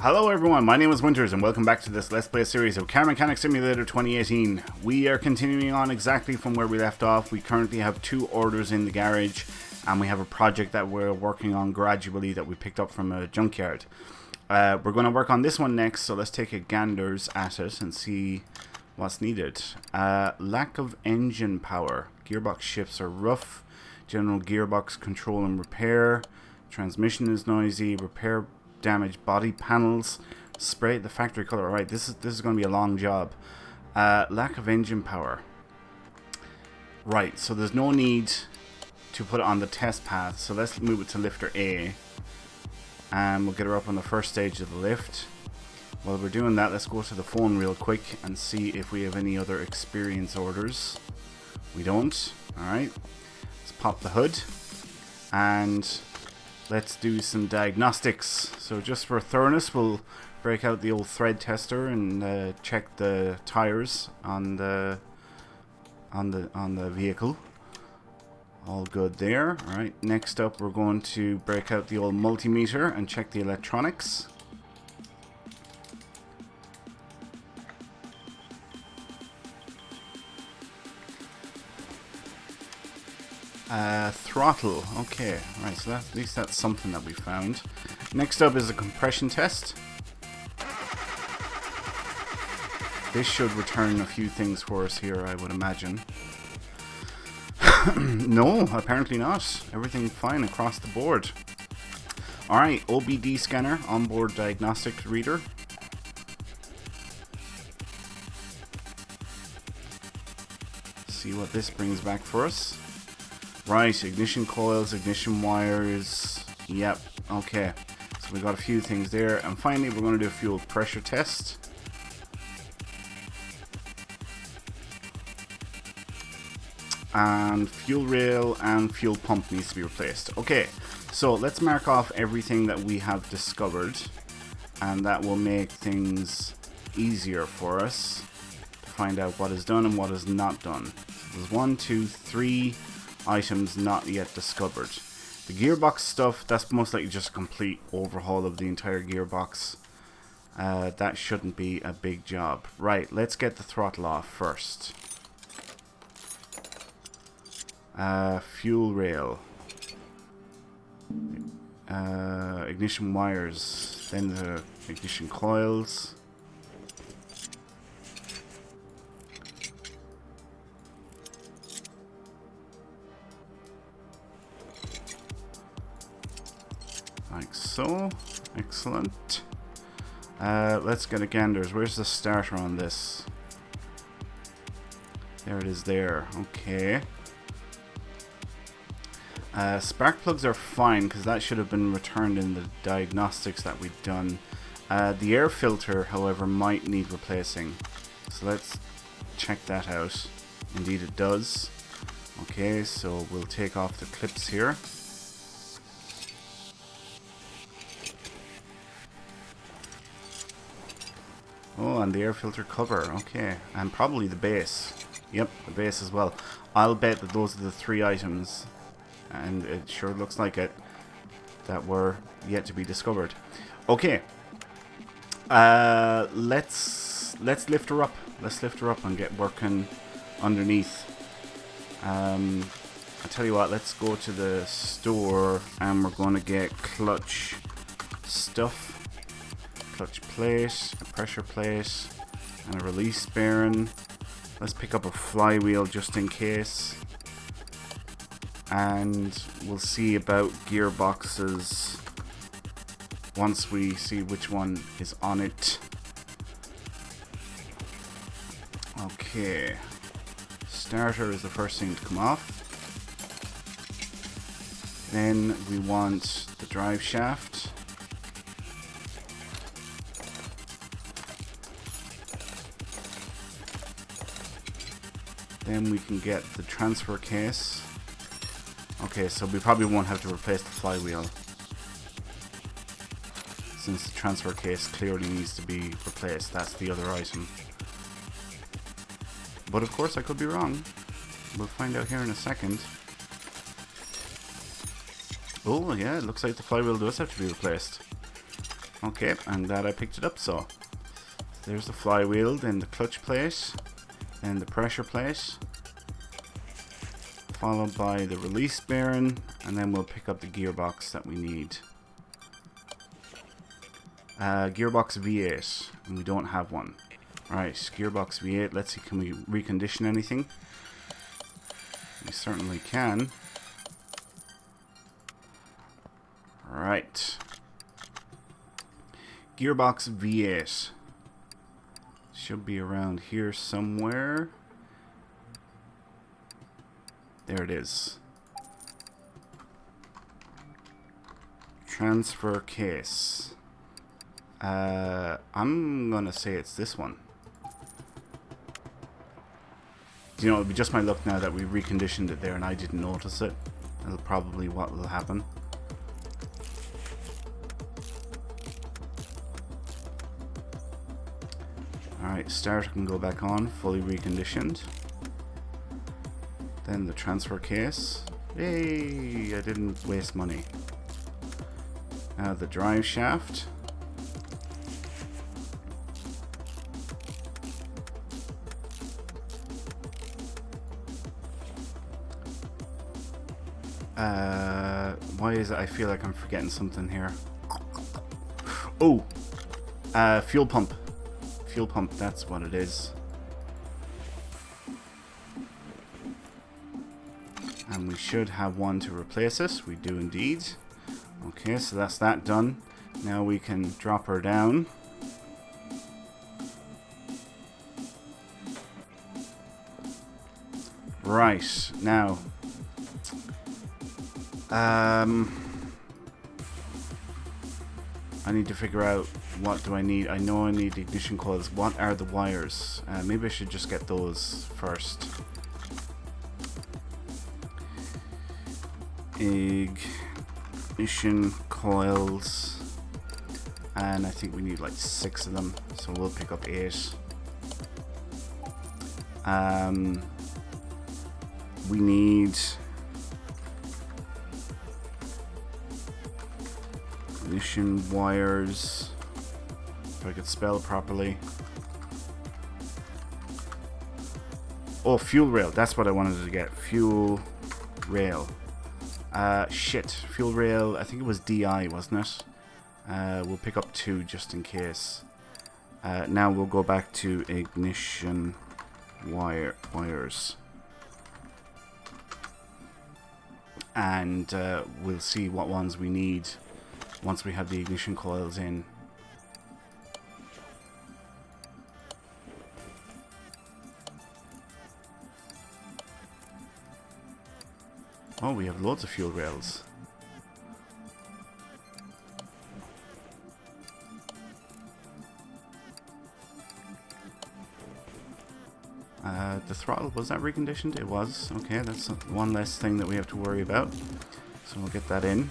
Hello everyone, my name is Winters and welcome back to this Let's Play series of Car Mechanic Simulator 2018. We are continuing on exactly from where we left off. We currently have 2 orders in the garage and we have a project that we're working on gradually that we picked up from a junkyard. We're going to work on this one next, so let's take a ganders at it and see what's needed. Lack of engine power. Gearbox shifts are rough. General gearbox control and repair. Transmission is noisy. Repair damaged body panels. Spray the factory color. Alright, this is going to be a long job. Lack of engine power. Right, so there's no need to put it on the test path. So let's move it to lifter A. And we'll get her up on the first stage of the lift. While we're doing that, let's go to the phone real quick and see if we have any other experience orders. We don't. Alright. Let's pop the hood. And let's do some diagnostics. So just for thoroughness, we'll break out the old thread tester and check the tires on the vehicle. All good there. Alright, next up we're going to break out the old multimeter and check the electronics. Throttle. Okay, right, so at least that's something that we found. Next up is a compression test. This should return a few things for us here, I would imagine. No, apparently not. Everything fine across the board. Alright, OBD scanner, onboard diagnostic reader. See what this brings back for us. Right, ignition coils, ignition wires. Yep, okay. So we got a few things there. And finally, we're going to do a fuel pressure test. And fuel rail and fuel pump needs to be replaced. Okay, so let's mark off everything that we have discovered. And that will make things easier for us to find out what is done and what is not done. So there's 1, 2, 3 items not yet discovered. The gearbox stuff, that's most likely just a complete overhaul of the entire gearbox. That shouldn't be a big job. Right, let's get the throttle off first. Fuel rail. Ignition wires. Then the ignition coils. Like so. Excellent. Let's get a ganders. Where's the starter on this? There it is there. Okay. Spark plugs are fine because that should have been returned in the diagnostics that we've done. The air filter, however, might need replacing. So let's check that out. Indeed it does. Okay, so we'll take off the clips here. Oh, and the air filter cover, okay. And probably the base. Yep, the base as well. I'll bet that those are the 3 items, and it sure looks like it, that were yet to be discovered. Okay. Let's lift her up. Let's lift her up and get working underneath. I'll tell you what, let's go to the store and we're going to get clutch stuff. Clutch plate, a pressure plate, and a release bearing. Let's pick up a flywheel just in case. And we'll see about gearboxes once we see which one is on it. Okay. Starter is the first thing to come off. Then we want the drive shaft. Then we can get the transfer case. Okay, so we probably won't have to replace the flywheel, since the transfer case clearly needs to be replaced. That's the other item. But of course I could be wrong. We'll find out here in a second. Oh yeah, it looks like the flywheel does have to be replaced. Okay, and that I picked it up, so there's the flywheel, then the clutch plate, then the pressure plate, followed by the release bearing, and then we'll pick up the gearbox that we need. Gearbox V8, and we don't have one. Alright, gearbox V8, let's see, can we recondition anything? We certainly can. Right. Gearbox V8. Should be around here somewhere. There it is. Transfer case. I'm gonna say it's this one. You know, it'll be just my luck now that we reconditioned it there and I didn't notice it. That'll probably what will happen. Alright, starter can go back on, fully reconditioned. Then the transfer case. Yay! I didn't waste money. Now the drive shaft. Why is it I feel like I'm forgetting something here? Oh! Fuel pump. Fuel pump, that's what it is. And we should have one to replace it. We do indeed. Okay, so that's that done. Now we can drop her down. Right, now I need to figure out what do I need. I know I need ignition coils. What are the wires? Maybe I should just get those first. Ignition coils. And I think we need like 6 of them. So we'll pick up 8. We need ignition wires, if I could spell properly. Oh, fuel rail, that's what I wanted to get. Fuel rail. Shit, fuel rail, I think it was DI, wasn't it? We'll pick up 2 just in case. Now we'll go back to ignition wires. And we'll see what ones we need once we have the ignition coils in. Oh, we have loads of fuel rails. The throttle, was that reconditioned? It was. Okay, that's one less thing that we have to worry about. So we'll get that in.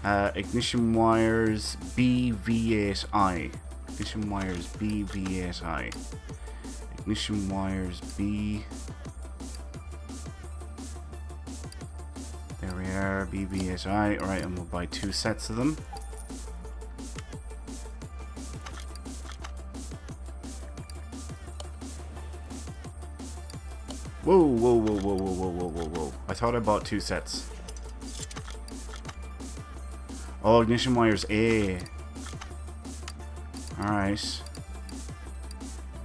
Ignition wires BV8i. Ignition wires BV8i. Ignition wires B. There we are, BV8i. Alright, and we'll buy 2 sets of them. Whoa, whoa, whoa, whoa, whoa, whoa, whoa, whoa, whoa. I thought I bought 2 sets. Oh, ignition wires A. Alright.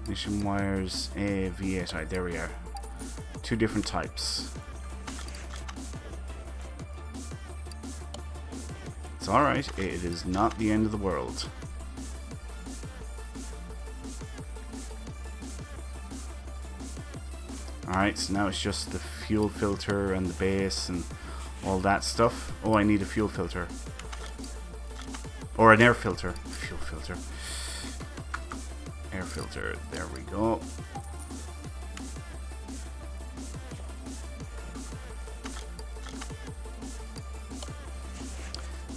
Ignition wires A, V8i. There we are. 2 different types. It's alright. It is not the end of the world. Alright, so now it's just the fuel filter and the base and all that stuff. Oh, I need a fuel filter. Or an air filter. Fuel filter. Air filter. There we go.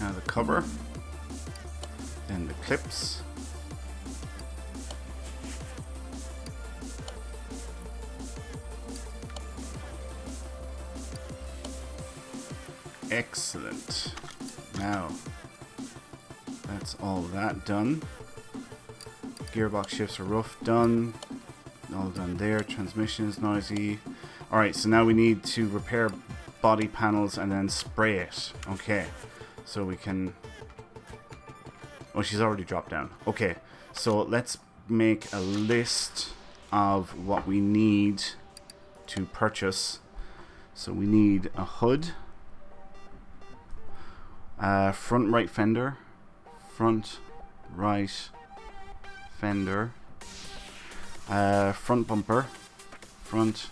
Now the cover. Then the clips. Excellent. Now, That's all that done. Gearbox shifts are rough, done. All done there. Transmission is noisy. Alright, so now we need to repair body panels and then spray it. Okay, so we can... Oh, she's already dropped down. Okay, so let's make a list of what we need to purchase. So we need a hood, front right fender, front right fender, front bumper, front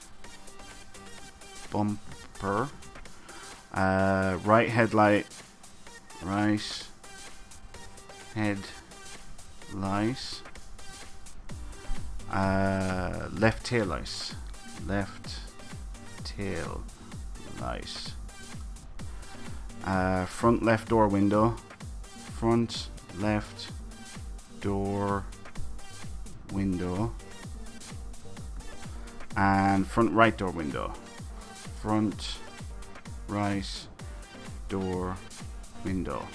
bumper, right headlight, right headlight, left tail light, left tail light, front left door window, front left door window, and front right door window, front right door window.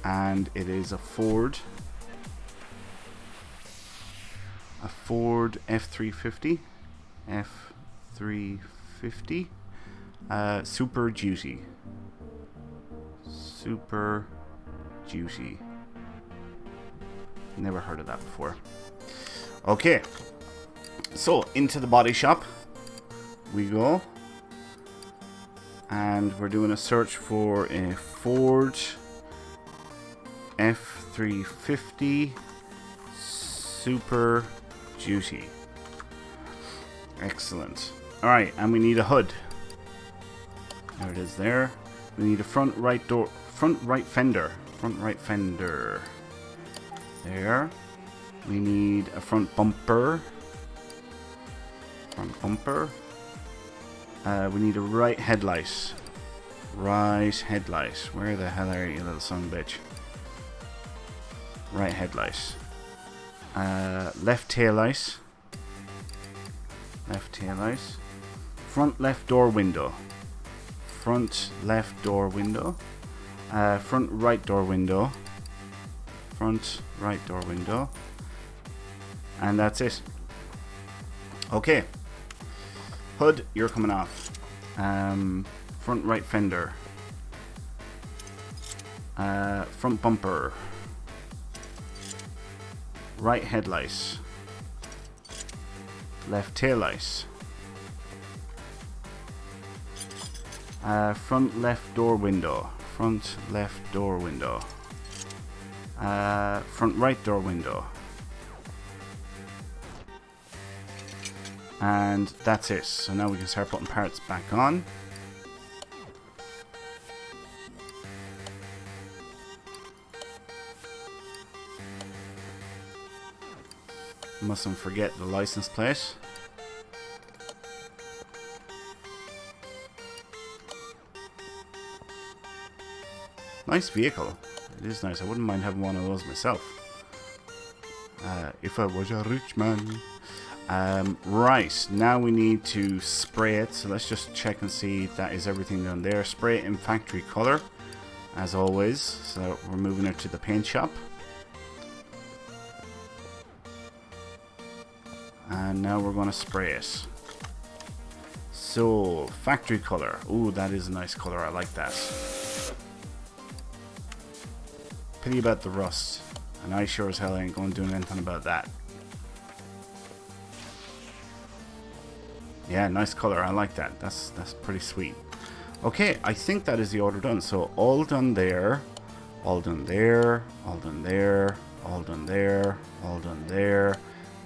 And it is a Ford F350 Super Duty. Super Duty. Never heard of that before. Okay, so into the body shop we go, and we're doing a search for a Ford F350 Super Duty. Excellent. Alright, and we need a hood. There it is there. We need a front right fender. Front right fender. There. We need a front bumper. Front bumper. We need a right headlight. Right headlight. Where the hell are you, little son of a bitch? Right headlight. Left tail light. Left tail light. Front left door window. Front left door window. Front right door window. Front right door window. And that's it. Okay. Hood, you're coming off. Front right fender. Front bumper. Right headlight. Left tail light. Front left door window. Front left door window. Front right door window. And that's it. So now we can start putting parts back on. Mustn't forget the license plate. Nice vehicle. It is nice. I wouldn't mind having one of those myself. If I was a rich man. Right, now we need to spray it. So let's just check and see that is everything done there. Spray it in factory color, as always. So we're moving it to the paint shop. And now we're going to spray it. So, factory color. Ooh, that is a nice color. I like that. Pity about the rust. And I sure as hell ain't going to do anything about that. Yeah, nice color. I like that. That's pretty sweet. Okay, I think that is the order done. So, all done there. All done there. All done there. All done there. All done there.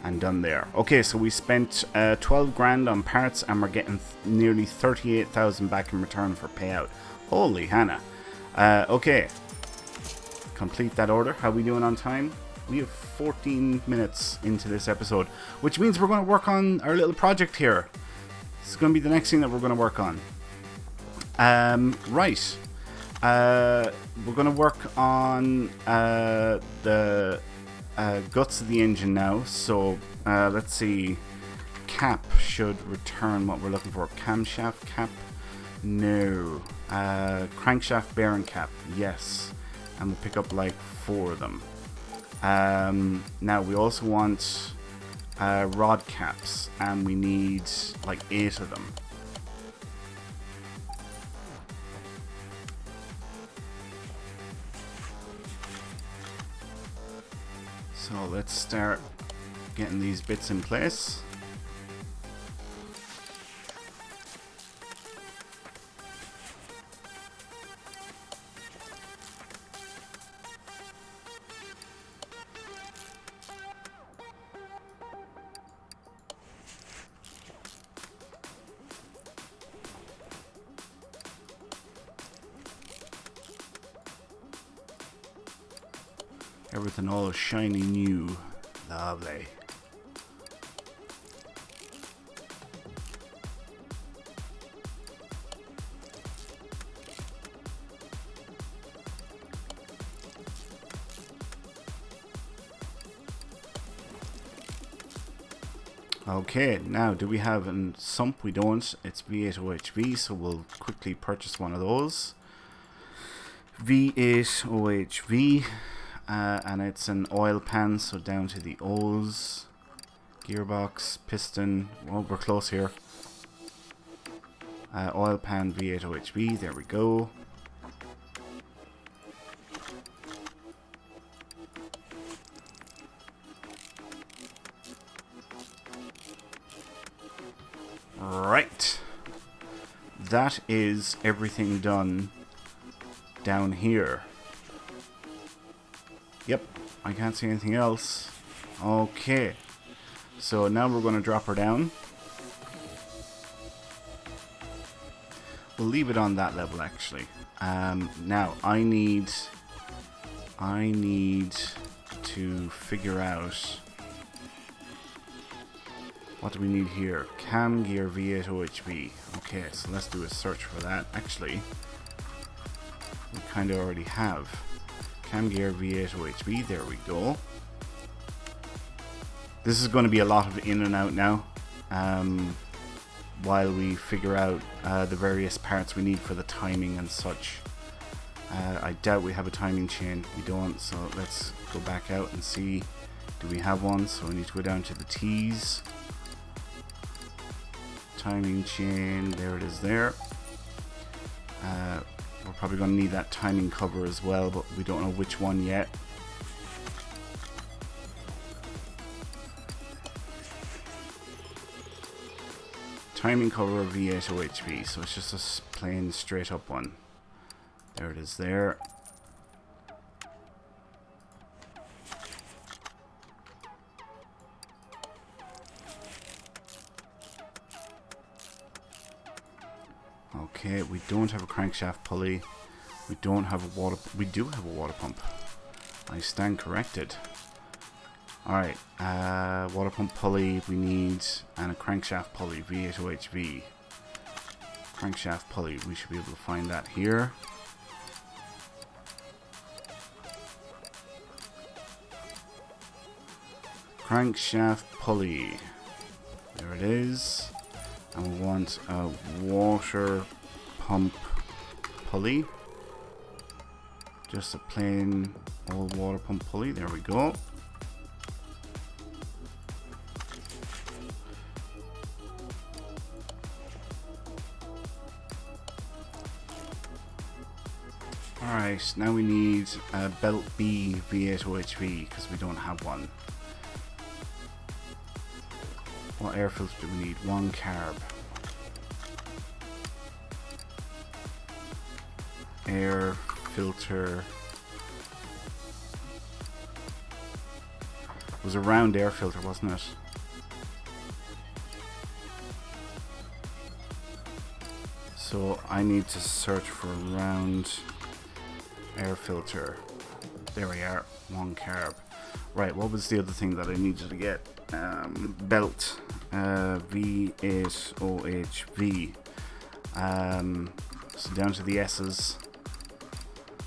And done there. Okay, so we spent 12 grand on parts and we're getting nearly 38,000 back in return for payout. Holy Hannah. Okay, complete that order. How are we doing on time? We have 14 minutes into this episode, which means we're going to work on our little project here. This is going to be the next thing that we're going to work on. Right. We're going to work on the guts of the engine now. So let's see. Cap should return what we're looking for. Camshaft cap? No. Crankshaft bearing cap? Yes. and we'll pick up like 4 of them. Now we also want rod caps, and we need like 8 of them. So let's start getting these bits in place. Everything all shiny new. Lovely. Okay, now do we have a sump? We don't. It's V8 OHV, so we'll quickly purchase one of those. V8 OHV. And it's an oil pan, so down to the O's, gearbox, piston. Well, we're close here. Oil pan V8 OHV, there we go. Right. That is everything done down here. Yep, I can't see anything else. Okay, so now we're going to drop her down. We'll leave it on that level actually. Now I need to figure out, what do we need here? Cam gear V8 OHV. Okay, so let's do a search for that. Actually, we kind of already have. Cam gear V8 OHV, there we go. This is going to be a lot of in and out now, while we figure out the various parts we need for the timing and such. I doubt we have a timing chain. We don't, so let's go back out and see. Do we have one? So we need to go down to the T's. Timing chain, there it is there. We're probably going to need that timing cover as well, but we don't know which one yet. Timing cover of V8 OHV, so it's just a plain straight up one. There it is there. Okay, we don't have a crankshaft pulley. We don't have a water. We do have a water pump. I stand corrected. All right, water pump pulley we need, and a crankshaft pulley. V8 OHV. Crankshaft pulley. We should be able to find that here. Crankshaft pulley. There it is. And we want a water pump pulley. Just a plain old water pump pulley. There we go. Alright, now we need a belt B V8 OHV because we don't have one. What air filter do we need? 1 carb. Air filter. It was a round air filter, wasn't it? So I need to search for a round air filter. There we are. 1 carb. Right, what was the other thing that I needed to get? Belt. V8 OHV. So down to the S's.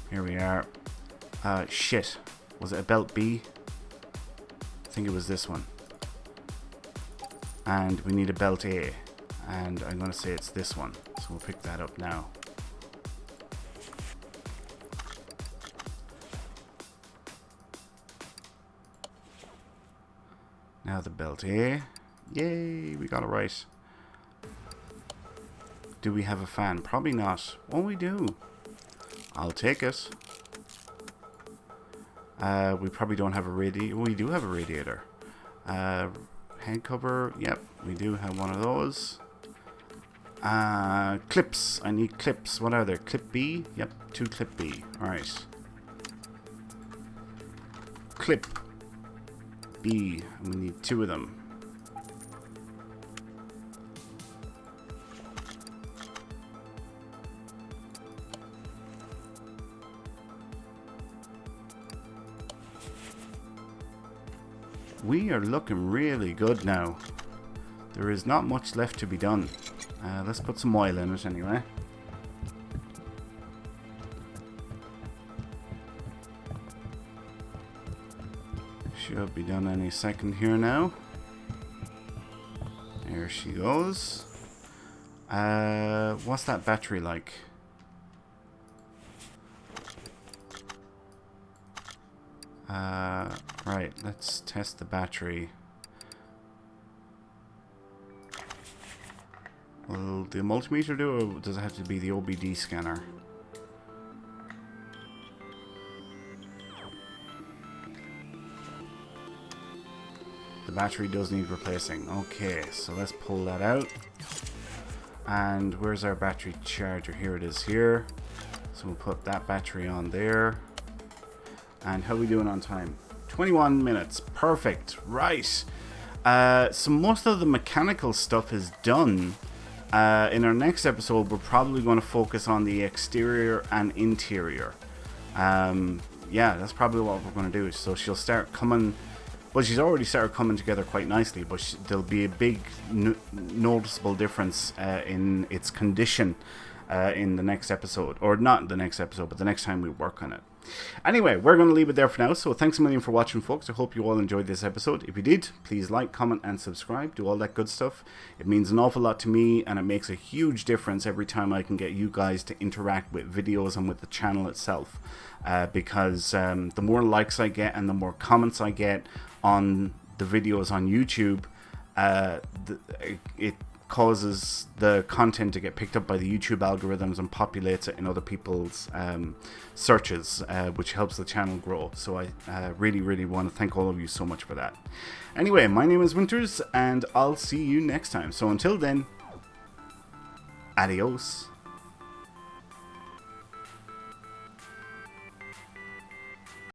Here we are. Shit. Was it a belt B? I think it was this one. And we need a belt A. And I'm going to say it's this one. So we'll pick that up now. Now the belt, eh? Yay, we got it right. Do we have a fan? Probably not. Oh, we do. I'll take it. We probably don't have a radiator. We do have a radiator. Head cover. Yep, we do have one of those. Clips. I need clips. What are there? Clip B? Yep, 2 clip B. Alright. Clip B. We need 2 of them. We are looking really good now. There is not much left to be done. Let's put some oil in it anyway. Should be done any second here now. There she goes. What's that battery like? Right, let's test the battery. Will the multimeter do, or does it have to be the OBD scanner? The battery does need replacing. Okay, so let's pull that out. And where's our battery charger? Here it is here. So we'll put that battery on there. And how are we doing on time? 21 minutes. Perfect. Right. So most of the mechanical stuff is done. In our next episode, we're probably going to focus on the exterior and interior. Yeah, that's probably what we're going to do. So she'll start coming... Well, she's already started coming together quite nicely, but there'll be a big noticeable difference in its condition in the next episode. Or not the next episode, but the next time we work on it. Anyway, we're going to leave it there for now. So thanks a million for watching, folks. I hope you all enjoyed this episode. If you did, please like, comment, and subscribe. Do all that good stuff. It means an awful lot to me, and it makes a huge difference every time I can get you guys to interact with videos and with the channel itself. Because the more likes I get and the more comments I get on the videos on YouTube, it causes the content to get picked up by the YouTube algorithms and populates it in other people's searches, which helps the channel grow. So I really, really want to thank all of you so much for that. Anyway, my name is Winters, and I'll see you next time. So until then, adios.